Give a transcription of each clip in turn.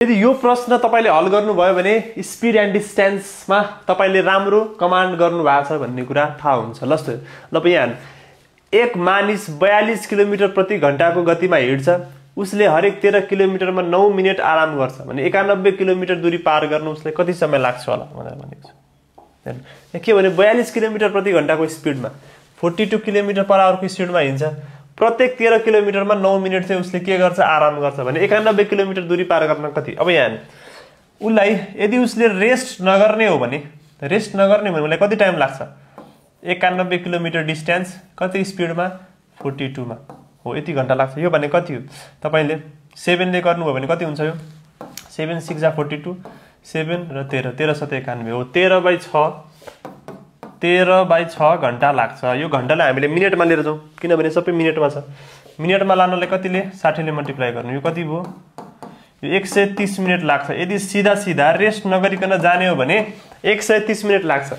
यदि यो प्रश्न तपाईले हल गर्नुभयो भने स्पिड एन्ड डिस्टेन्समा तपाईले राम्रो कमान्ड गर्नु भएको छ भन्ने कुरा थाहा हुन्छ। ल यहाँ एक मानिस 42 किलोमिटर प्रति घण्टाको गतिमा हिँड्छ, उसले हरेक 13 किलोमिटरमा 9 मिनेट आराम गर्छ भने 91 किलोमिटर दूरी पार गर्न उसले कति समय लाग्छ होला भनेर भनेको छ। के भने 42 किलोमिटर प्रति घण्टाको स्पिडमा 42 किलोमिटर पर आवरको स्पिडमा हिँड्छ, प्रत्येक 13 किलोमिटरमा 9 मिनेट चाहिँ उसले के गर्छ आराम गर्छ भने 91 किलोमिटर दूरी पार गर्न कति। अब यहाँ उसलाई यदि उसले रेस्ट नगर्ने हो भने उसलाई कति टाइम लाग्छ 91 किलोमिटर डिस्टेन्स कति स्पिडमा 42 मा हो यति घण्टा लाग्छ। यो भने कति हो तपाईले 7 ले गर्नुभयो भने कति हुन्छ यो 7 6 जा 42 7 र 13 13 7 91 हो 13/6 घण्टा लाग्छ। यो घण्टालाई हामीले मिनेटमा लिएर जाउँ किनभने सबै मिनेटमा छ। मिनेटमा लानलाई कतिले 60 ले मल्टिप्लाई गर्नु यो कति भयो यो 130 मिनेट लाग्छ। यदि सीधा सीधा रेस्ट नगरिकन जाने हो भने 130 मिनेट लाग्छ।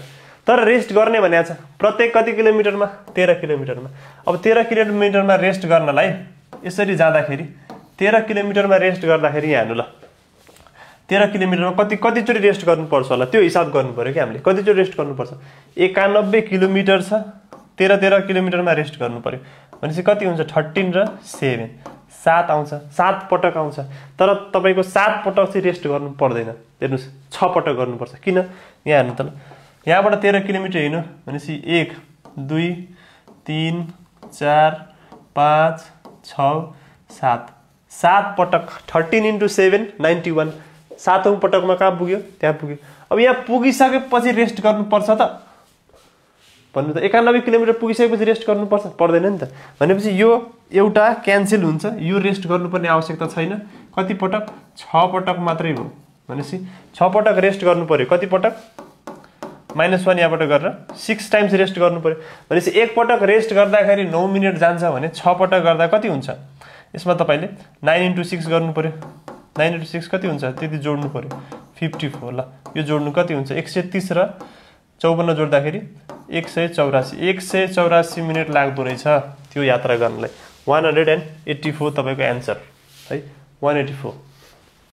तर रेस्ट गर्ने भनेको छ प्रत्येक कति किलोमिटरमा 13 किलोमिटरमा। अब 13 किलोमिटरमा रेस्ट गर्नलाई यसरी जाँदाखेरि 13 किलोमिटरमा रेस्ट गर्दाखेरि यहाँ हेर्नु ल 13 किलोमिटरमा कतिचोटि रेस्ट गर्नुपर्छ होला त्यो हिसाब गर्नु पर्यो कि हामीले कतिचोटि रेस्ट गर्नुपर्छ 91 किलोमिटर छ 13 किलोमिटरमा रेस्ट गर्नु पर्यो भनेपछि कति हुन्छ 13 र 7 आउँछ 7 पटक आउँछ। तर तपाईको 7 पटक चाहिँ रेस्ट गर्नु पर्दैन हेर्नुस् 6 पटक गर्नुपर्छ। किन यहाँ हेर्नु त ल यहाँबाट 13 किलोमिटर हिँड्नु भनेपछि 1 2 3 4 5 6 7 7 पटक 13 × 7 91 7औं पटकमा कहाँ पुग्यो त्यहाँ पुग्यो। अब यहाँ पुगिसकेपछि रेस्ट गर्नुपर्छ त भन्नु त 91 किलोमिटर पुगिसकेपछि रेस्ट गर्नुपर्छ पर्दैन नि त भनेपछि यो एउटा क्यान्सल हुन्छ यो रेस्ट गर्नुपर्ने आवश्यकता छैन। कति पटक 6 पटक मात्रै हो भनेपछि 6 पटक रेस्ट गर्नु पर्यो कति पटक -1 यहाँबाट गरेर 6 टाइम्स रेस्ट गर्नु पर्यो भनेपछि एक पटक रेस्ट गर्दाखेरि 9 मिनेट जान्छ भने 6 पटक गर्दा कति हुन्छ यसमा तपाईले 9 × 6 गर्नु पर्यो 9 × 6 कति हुन्छ त्यति जोड्नु पर्यो 54 ल यो जोड्नु कति हुन्छ 130 र 54 जोड्दाखेरि 184 मिनेट लाग्दो रहेछ त्यो यात्रा गर्नलाई 184 तपाईको एन्सर है 184।